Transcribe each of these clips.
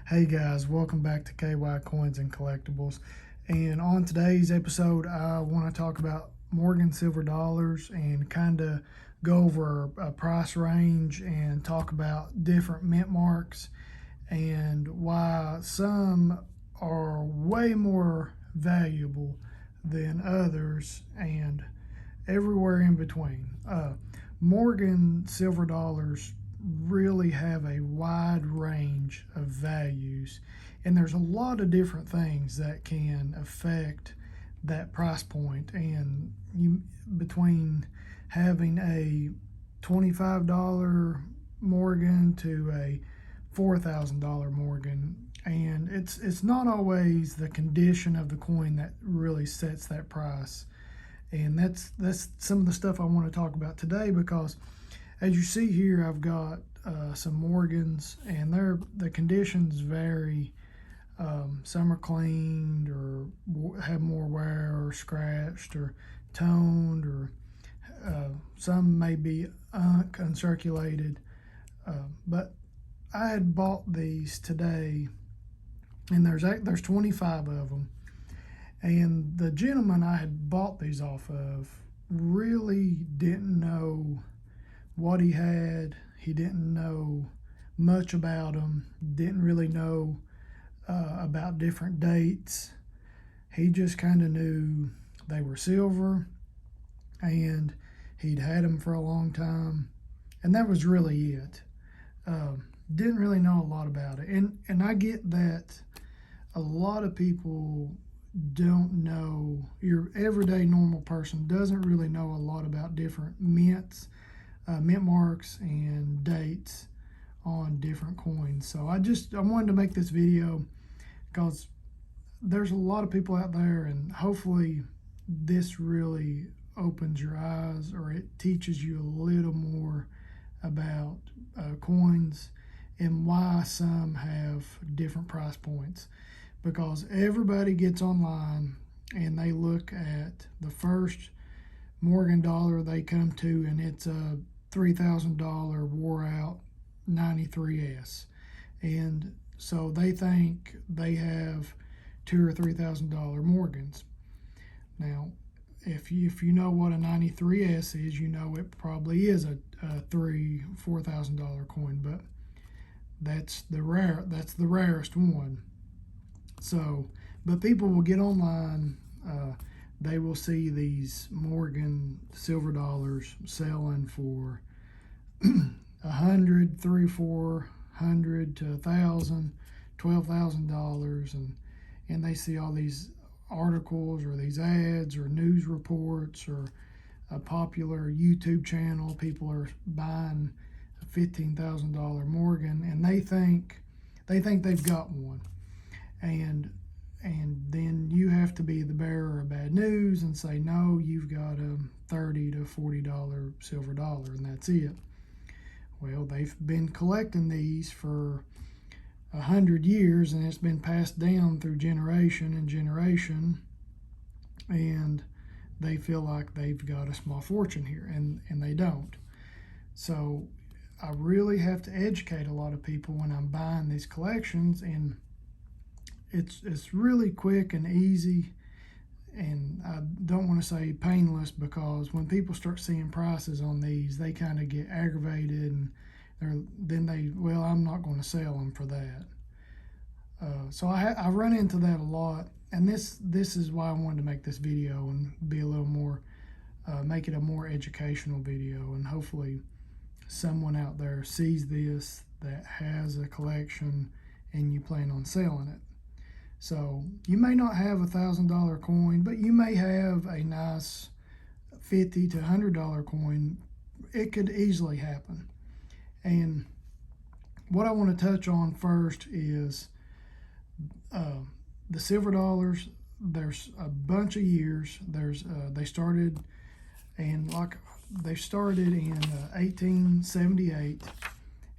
Hey guys, welcome back to KY Coins and Collectibles. And on today's episode, I want to talk about Morgan silver dollars and kind of go over a price range and talk about different mint marks and why some are way more valuable than others and everywhere in between. Morgan silver dollars really have a wide range of values, and there's a lot of different things that can affect that price point. And you between having a $25 Morgan to a $4,000 Morgan, and it's not always the condition of the coin that really sets that price. And that's some of the stuff I want to talk about today, because as you see here, I've got some Morgans, and the conditions vary. Some are cleaned or have more wear or scratched or toned, or some may be uncirculated. But I had bought these today, and there's 25 of them. And the gentleman I had bought these off of really didn't know what he had. He didn't know much about them, didn't really know about different dates. He just kind of knew they were silver and he'd had them for a long time. And that was really it. Didn't really know a lot about it. And I get that a lot of people don't know, your everyday normal person doesn't really know a lot about different mints, mint marks and dates on different coins. So I wanted to make this video because there's a lot of people out there, and hopefully this really opens your eyes, or it teaches you a little more about coins and why some have different price points. Because everybody gets online and they look at the first Morgan dollar they come to, and it's a $3,000 wore out 93S. And so they think they have $2,000 or $3,000 Morgans. Now, if you know what a 93S is, you know it probably is a $4,000 coin, but that's the rarest one. So, but people will get online, they will see these Morgan silver dollars selling for $100, $300, $400 to $1,000, $12,000, and they see all these articles or these ads or news reports or a popular YouTube channel. People are buying a $15,000 Morgan, and they think they've got one. And then you have to be the bearer of bad news and say, no, you've got a $30 to $40 silver dollar, and that's it. Well, they've been collecting these for 100 years, and it's been passed down through generation and generation, and they feel like they've got a small fortune here, and they don't. So I really have to educate a lot of people when I'm buying these collections, and it's really quick and easy, and I don't want to say painless, because when people start seeing prices on these, they kind of get aggravated, and well, I'm not going to sell them for that. So I run into that a lot, and this is why I wanted to make this video and be a little more, make it a more educational video, and hopefully someone out there sees this that has a collection and you plan on selling it. So you may not have a $1,000 coin, but you may have a nice $50 to $100 coin. It could easily happen. And what I want to touch on first is the silver dollars. There's a bunch of years. They started in 1878,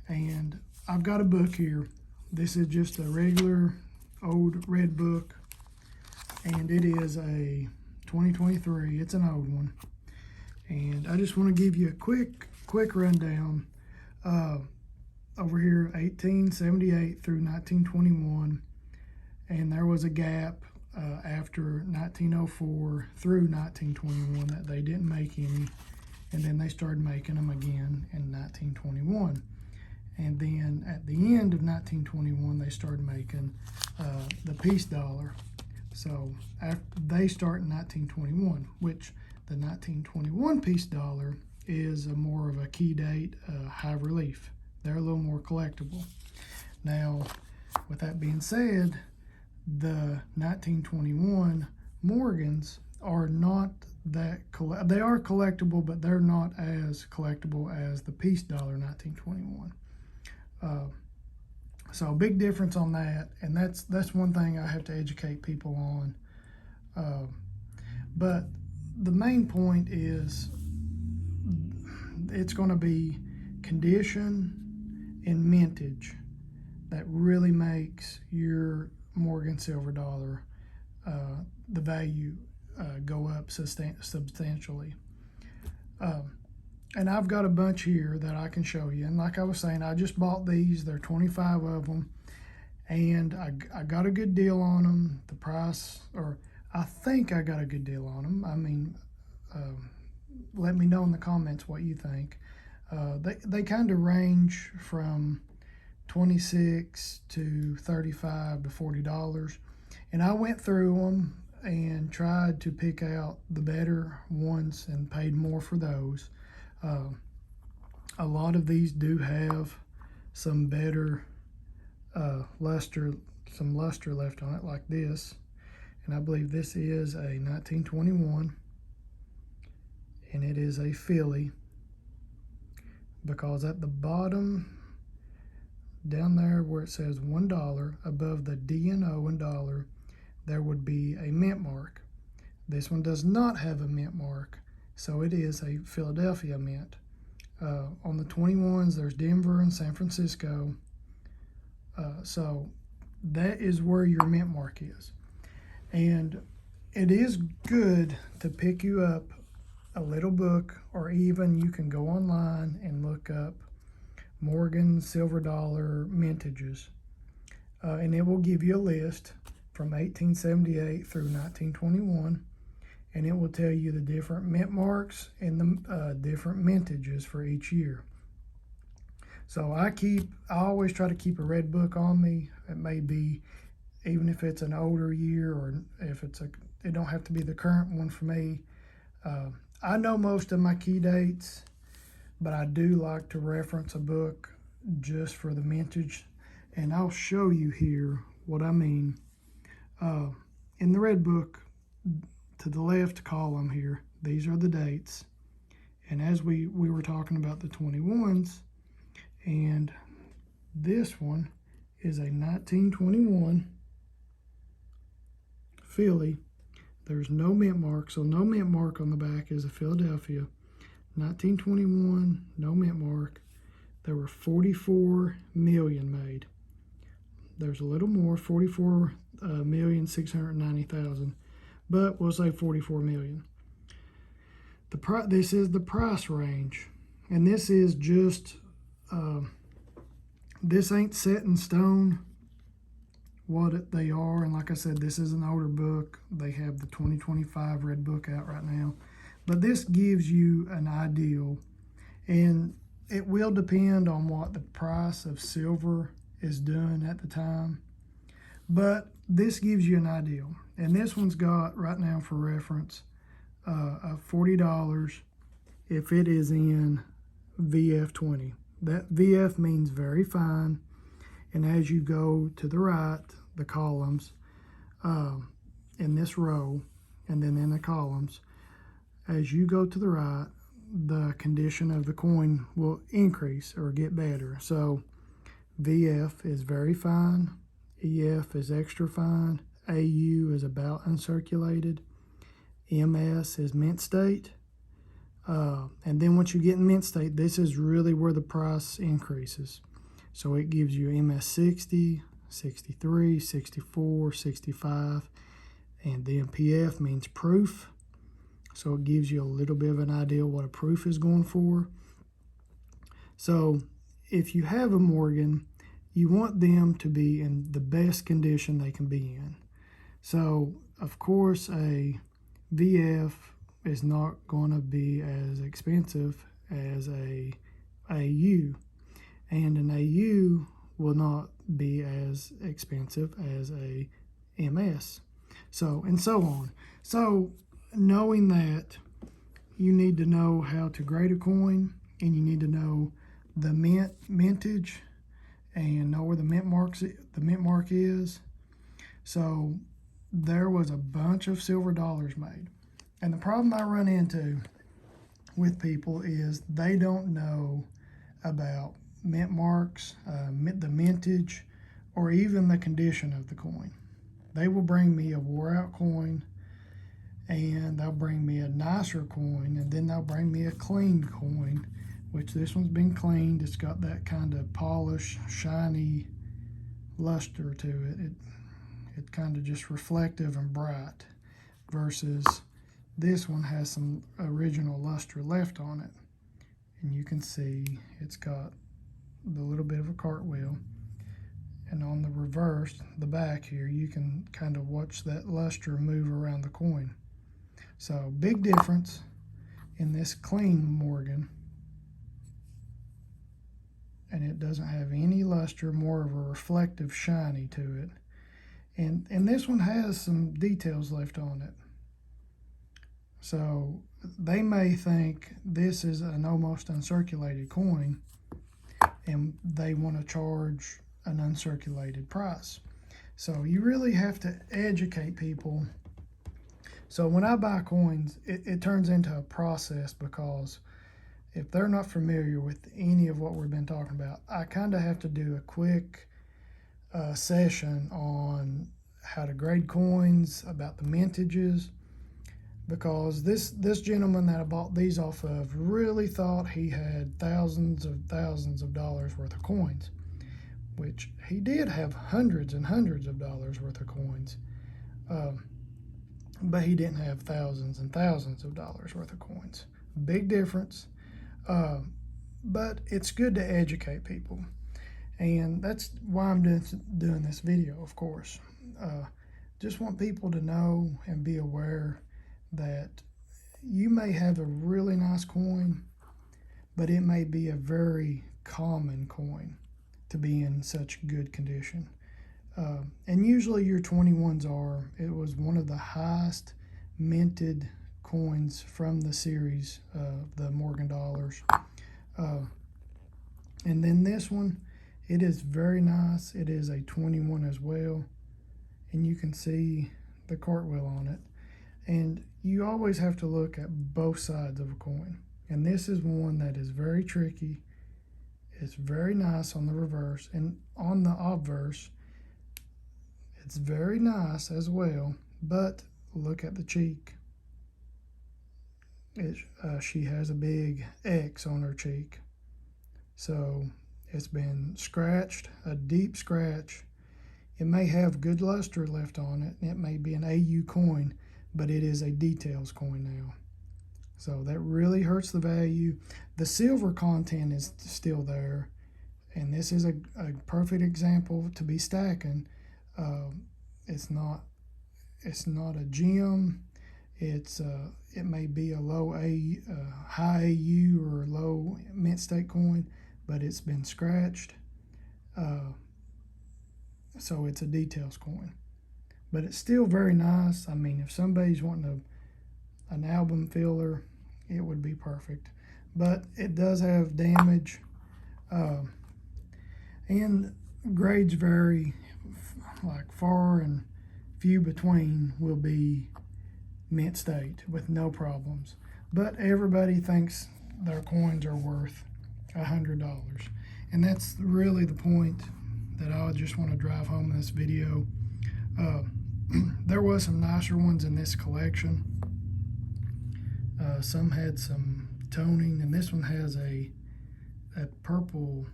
and I've got a book here. This is just a regular old red book, and it is a 2023. It's an old one, and I just want to give you a quick rundown. over here 1878 through 1921, and there was a gap after 1904 through 1921 that they didn't make any, and then they started making them again in 1921. And then at the end of 1921, they started making the peace dollar. So they start in 1921, which the 1921 peace dollar is more of a key date, high relief. They're a little more collectible. Now, with that being said, the 1921 Morgans are not that they are collectible, but they're not as collectible as the peace dollar 1921. So a big difference on that, and that's one thing I have to educate people on. But the main point is it's going to be condition and mintage that really makes your Morgan silver dollar, the value go up substantially. And I've got a bunch here that I can show you. And like I was saying, I just bought these. There are 25 of them. And I got a good deal on them. The price, or I think I got a good deal on them. I mean, let me know in the comments what you think. They kind of range from $26 to $35 to $40. And I went through them and tried to pick out the better ones and paid more for those. A lot of these do have some better luster left on it, like this. And I believe this is a 1921, and it is a Philly, because at the bottom down there where it says $1 above the D&O in dollar, there would be a mint mark. This one does not have a mint mark, so it is a Philadelphia mint. On the 21s, there's Denver and San Francisco. So that is where your mint mark is. And it is good to pick you up a little book, or even you can go online and look up Morgan silver dollar mintages. And it will give you a list from 1878 through 1921. And it will tell you the different mint marks and the different mintages for each year. So I always try to keep a red book on me. It may be, even if it's an older year, or if it don't have to be the current one for me. I know most of my key dates, but I do like to reference a book just for the mintage. And I'll show you here what I mean. In the red book, to the left column here, these are the dates. And as we were talking about the 21s, and this one is a 1921 Philly. There's no mint mark, so no mint mark on the back is a Philadelphia. 1921, no mint mark. There were 44 million made. There's a little more, 44,690,000. But we'll say 44 million. This is the price range, and this is just this ain't set in stone what they are. And like I said, this is an older book. They have the 2025 red book out right now, but this gives you an ideal, and it will depend on what the price of silver is doing at the time, but this gives you an ideal. And this one's got, right now for reference, $40 if it is in VF20. That VF means very fine. And as you go to the right, the columns in this row, and then in the columns, as you go to the right, the condition of the coin will increase or get better. So VF is very fine, EF is extra fine, AU is about uncirculated, MS is mint state, and then once you get in mint state, this is really where the price increases. So it gives you MS 60, 63, 64, 65, and then PF means proof. So it gives you a little bit of an idea what a proof is going for. So if you have a Morgan, you want them to be in the best condition they can be in. So, of course, a VF is not going to be as expensive as a AU, and an AU will not be as expensive as a MS. So, and so on. So, knowing that, you need to know how to grade a coin, and you need to know the mintage and know where the mint mark is. So there was a bunch of silver dollars made. And the problem I run into with people is they don't know about mint marks, the mintage, or even the condition of the coin. They will bring me a wore out coin, and they'll bring me a nicer coin, and then they'll bring me a clean coin, which this one's been cleaned. It's got that kind of polished, shiny luster to it. It kind of just reflective and bright, versus this one has some original luster left on it. And you can see it's got the little bit of a cartwheel. And on the reverse, the back here, you can kind of watch that luster move around the coin. So big difference in this clean Morgan. And it doesn't have any luster, more of a reflective shiny to it. And this one has some details left on it. So they may think this is an almost uncirculated coin, and they want to charge an uncirculated price. So you really have to educate people. So when I buy coins, it turns into a process, because if they're not familiar with any of what we've been talking about, I kind of have to do a quick session on how to grade coins, about the mintages, because this gentleman that I bought these off of really thought he had thousands of dollars worth of coins, which he did have hundreds and hundreds of dollars worth of coins, but he didn't have thousands and thousands of dollars worth of coins. Big difference. But it's good to educate people, and that's why I'm doing this video, of course. Just want people to know and be aware that you may have a really nice coin, but it may be a very common coin to be in such good condition. And usually your 21s are. It was one of the highest minted coins from the series, the Morgan dollars. And then this one, it is very nice. It is a 21 as well, and you can see the cartwheel on it. And you always have to look at both sides of a coin, and this is one that is very tricky. It's very nice on the reverse, and on the obverse it's very nice as well, but look at the cheek. She has a big X on her cheek. So it's been scratched, a deep scratch. It may have good luster left on it. It may be an AU coin, but it is a details coin now. So that really hurts the value. The silver content is still there, and this is a perfect example to be stacking. It's not a gem. It may be a high AU or low mint state coin, but it's been scratched. So it's a details coin, but it's still very nice. I mean, if somebody's wanting an album filler, it would be perfect. But it does have damage, and grades vary. Like far and few between will be mint state with no problems. But everybody thinks their coins are worth $100, and that's really the point that I just want to drive home in this video. There was some nicer ones in this collection. Some had some toning, and this one has a purple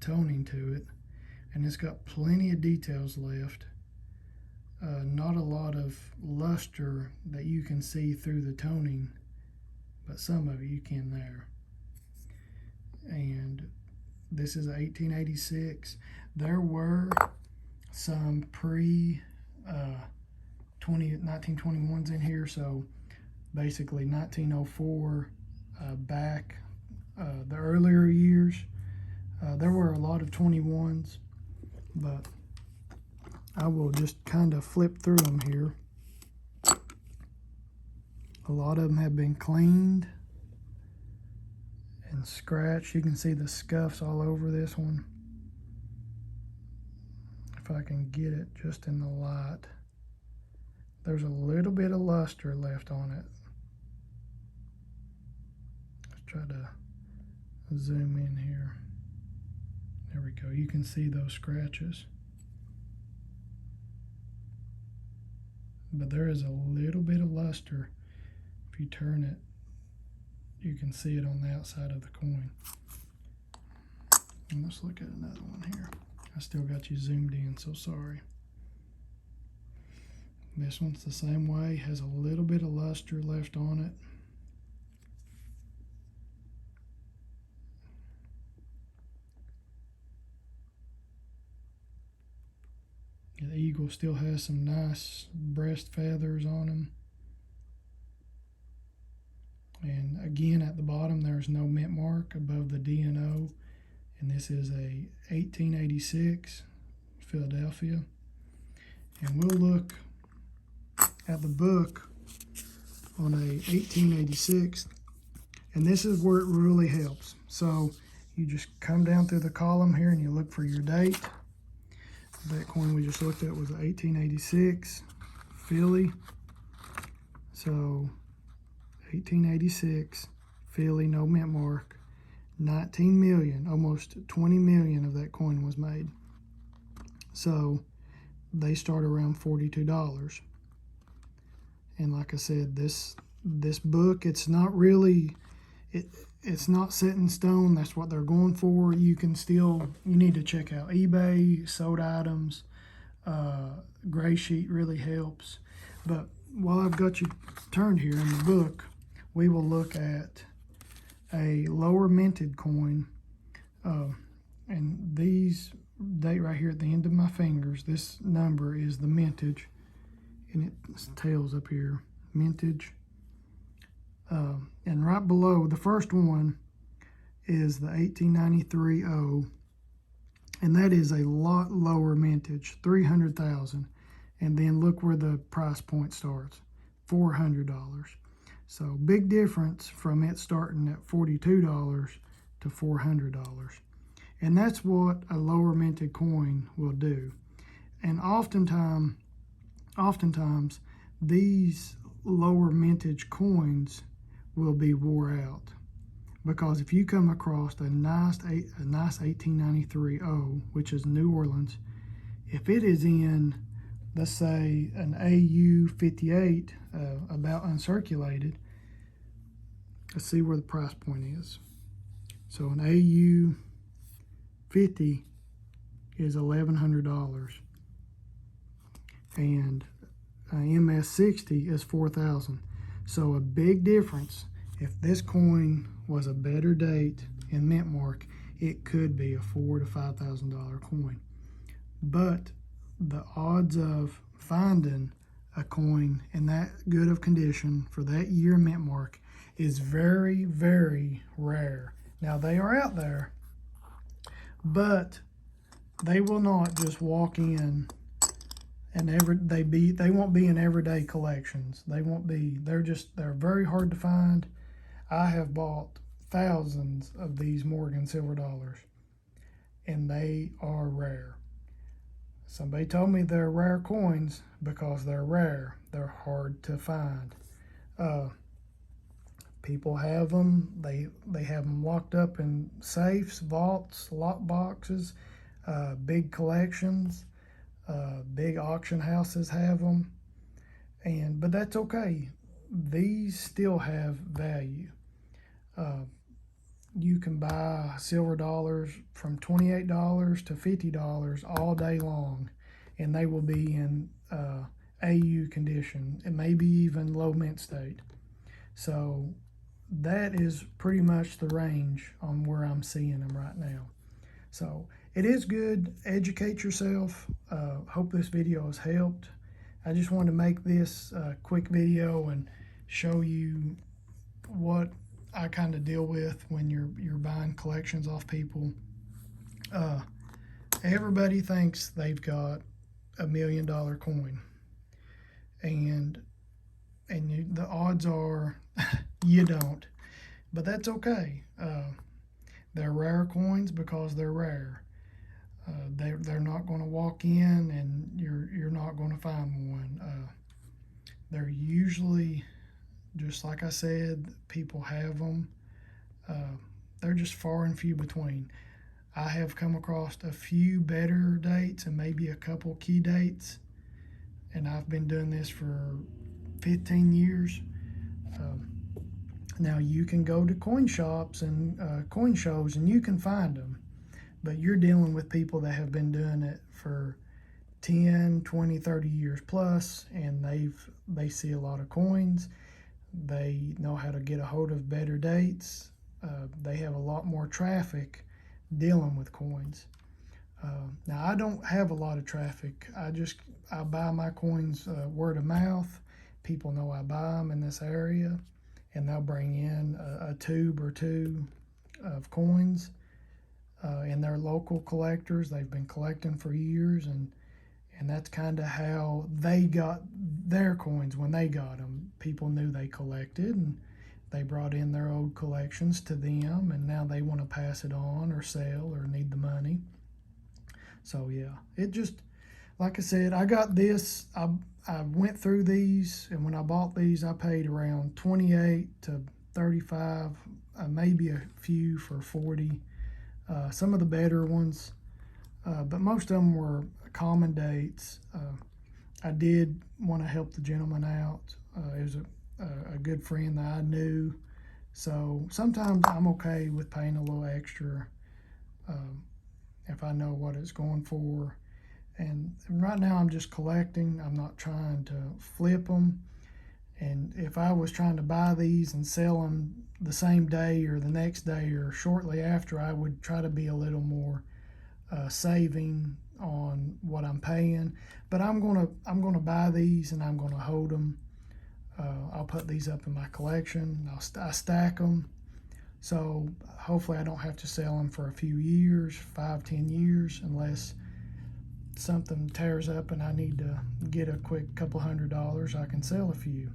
toning to it, and it's got plenty of details left. Not a lot of luster that you can see through the toning, but some of it you can there. And This is 1886. There were some pre 1921s in here, so basically 1904 back the earlier years. There were a lot of 21s, but I will just kind of flip through them here. A lot of them have been cleaned and scratched. You can see the scuffs all over this one. If I can get it just in the light, there's a little bit of luster left on it. Let's try to zoom in here. There we go. You can see those scratches. But there is a little bit of luster. If you turn it, you can see it on the outside of the coin. And let's look at another one here. I still got you zoomed in, so sorry. This one's the same way, has a little bit of luster left on it. The eagle still has some nice breast feathers on him. And again, at the bottom, there's no mint mark above the D&O. And this is a 1886 Philadelphia. And we'll look at the book on a 1886. And this is where it really helps. So you just come down through the column here and you look for your date. That coin we just looked at was 1886 Philly. So 1886 Philly, no mint mark. 19 million, almost 20 million of that coin was made. So they start around $42. And like I said, this book, it's not really, it's not set in stone. That's what they're going for. You can still, you need to check out eBay, sold items. Gray sheet really helps. But while I've got you turned here in the book, we will look at a lower minted coin. And these date right here at the end of my fingers, this number is the mintage. And it tells up here, mintage. And right below, the first one is the 1893 O, and that is a lot lower mintage, 300,000. And then look where the price point starts, $400. So big difference from it starting at $42 to $400. And that's what a lower minted coin will do. And oftentimes these lower mintage coins will be wore out, because if you come across a nice 1893 O, which is New Orleans, if it is in, let's say, an AU 58, about uncirculated, let's see where the price point is. So an AU 50 is $1,100, and MS 60 is $4,000. So a big difference. If this coin was a better date in mint mark, it could be a $4,000 to $5,000 coin. But the odds of finding a coin in that good of condition for that year mint mark is very, very rare. Now they are out there, but they will not just walk in and they won't be in everyday collections. They won't be. They're very hard to find. I have bought thousands of these Morgan silver dollars, and they are rare. Somebody told me they're rare coins because they're rare. They're hard to find. People have them. They have them locked up in safes, vaults, lock boxes, big collections. Big auction houses have them, but that's okay. These still have value. You can buy silver dollars from $28 to $50 all day long, and they will be in AU condition, and maybe even low mint state. So that is pretty much the range on where I'm seeing them right now. So it is good. Educate yourself. Hope this video has helped. I just wanted to make this quick video and show you what I kind of deal with when you're buying collections off people. Everybody thinks they've got $1 million coin, and the odds are you don't, but that's okay. They're rare coins because they're rare. They're not going to walk in and you're not going to find one. They're usually, just like I said, people have them. They're just far and few between. I have come across a few better dates and maybe a couple key dates, and I've been doing this for 15 years. Now you can go to coin shops and coin shows and you can find them, but you're dealing with people that have been doing it for 10, 20, 30 years plus, and they see a lot of coins. They know how to get a hold of better dates. They have a lot more traffic dealing with coins. Now I don't have a lot of traffic. I buy my coins word of mouth. People know I buy them in this area, and they'll bring in a tube or two of coins. And they're local collectors. They've been collecting for years, and that's kind of how they got their coins when they got them. People knew they collected, and they brought in their old collections to them, and now they want to pass it on or sell or need the money. So yeah, it just, like I said, I got this. I went through these, and when I bought these, I paid around 28 to 35, maybe a few for 40. Some of the better ones, but most of them were common dates. I did want to help the gentleman out. It was a good friend that I knew, so sometimes I'm okay with paying a little extra if I know what it's going for. And right now I'm just collecting. I'm not trying to flip them. And if I was trying to buy these and sell them the same day or the next day or shortly after, I would try to be a little more saving on what I'm paying. But I'm gonna buy these and I'm gonna hold them. I'll put these up in my collection. I stack them, so hopefully I don't have to sell them for a few years, 5-10 years, unless something tears up and I need to get a quick couple $100. I can sell a few.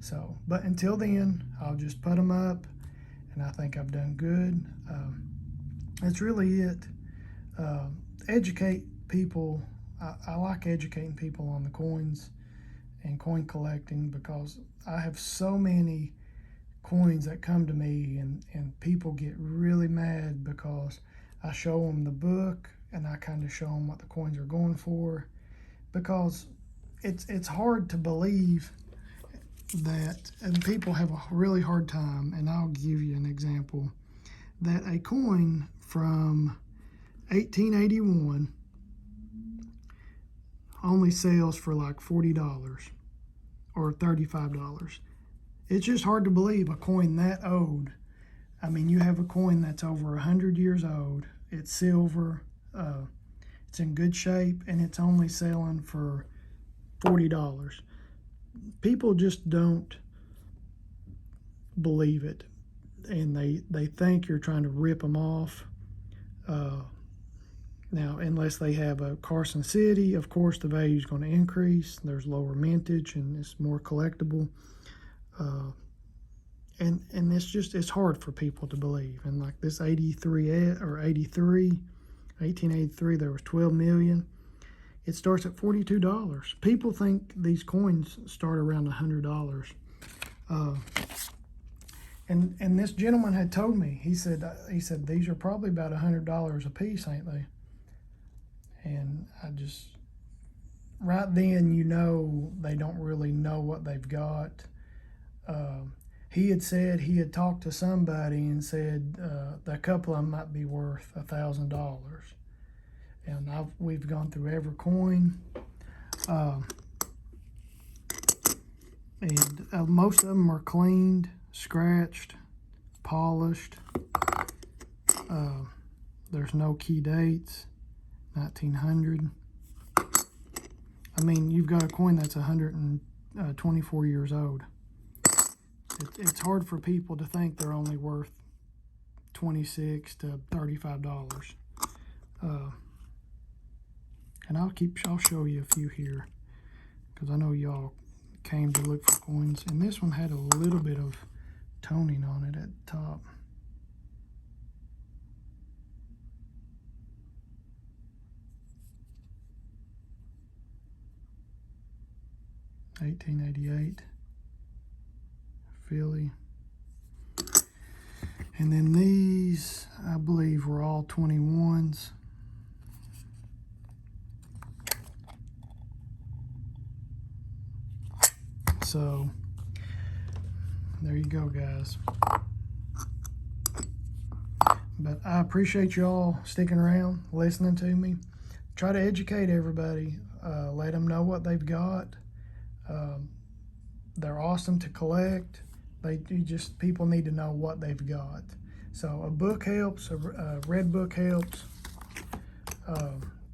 So, but until then, I'll just put them up, and I think I've done good. That's really it. Educate people. I like educating people on the coins and coin collecting, because I have so many coins that come to me, and people get really mad because I show them the book and I kind of show them what the coins are going for, because it's hard to believe that, and people have a really hard time, and I'll give you an example, that a coin from 1881 only sells for like $40 or $35. It's just hard to believe a coin that old. I mean, you have a coin that's over 100 years old, it's silver, it's in good shape, and it's only selling for $40. People just don't believe it, and they think you're trying to rip them off. Now, unless they have a Carson City, of course the value is going to increase. There's lower mintage and it's more collectible. And it's hard for people to believe. And like this 1883, there was 12 million. It starts at $42. People think these coins start around $100. And this gentleman had told me, he said these are probably about $100 a piece, ain't they? And I just, right then, you know, they don't really know what they've got. He had said he had talked to somebody and said a couple of them might be worth $1,000. And we've gone through every coin, and most of them are cleaned, scratched, polished. There's no key dates. 1900. I mean, you've got a coin that's 124 years old. It's hard for people to think they're only worth $26 to $35. And I'll show you a few here, because I know y'all came to look for coins, and this one had a little bit of toning on it at the top. $18.88 Philly. And then these, I believe, were all 21s. So there you go, guys. But I appreciate y'all sticking around, listening to me. Try to educate everybody. Let them know what they've got. They're awesome to collect. People need to know what they've got. So a book helps. A red book helps.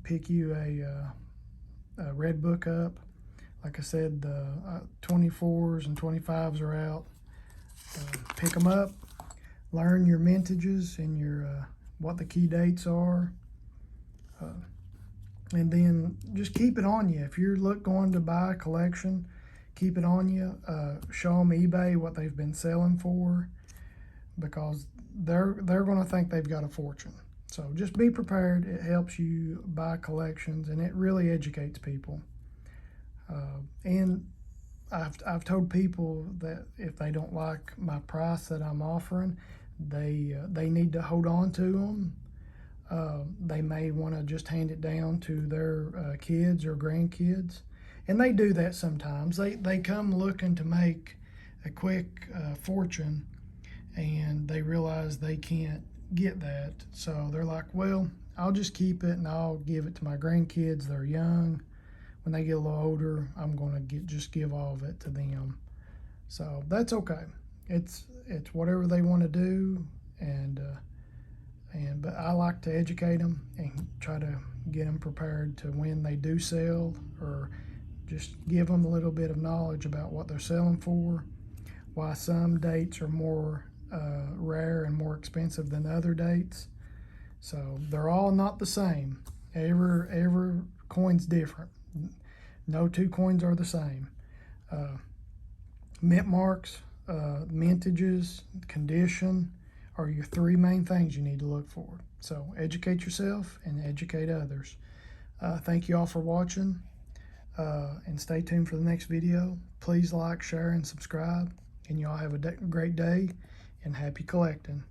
Pick you a red book up. Like I said, the 24s and 25s are out. Pick them up. Learn your mintages and your what the key dates are. And then just keep it on you. If you're going to buy a collection, keep it on you. Show them eBay what they've been selling for, because they're going to think they've got a fortune. So just be prepared. It helps you buy collections, and it really educates people. And I've told people that if they don't like my price that I'm offering, they need to hold on to them. They may want to just hand it down to their kids or grandkids, and they do that sometimes. They come looking to make a quick fortune, and they realize they can't get that, so they're like, well, I'll just keep it and I'll give it to my grandkids. They're young. When they get a little older, I'm going to just give all of it to them. So that's okay. It's whatever they want to do, but I like to educate them and try to get them prepared to when they do sell, or just give them a little bit of knowledge about what they're selling for, why some dates are more rare and more expensive than other dates. So they're all not the same. Every coin's different. No two coins are the same. Mint marks, mintages, condition are your three main things you need to look for. So educate yourself and educate others. Thank you all for watching, and stay tuned for the next video. Please like, share, and subscribe. And y'all have a great day, and happy collecting.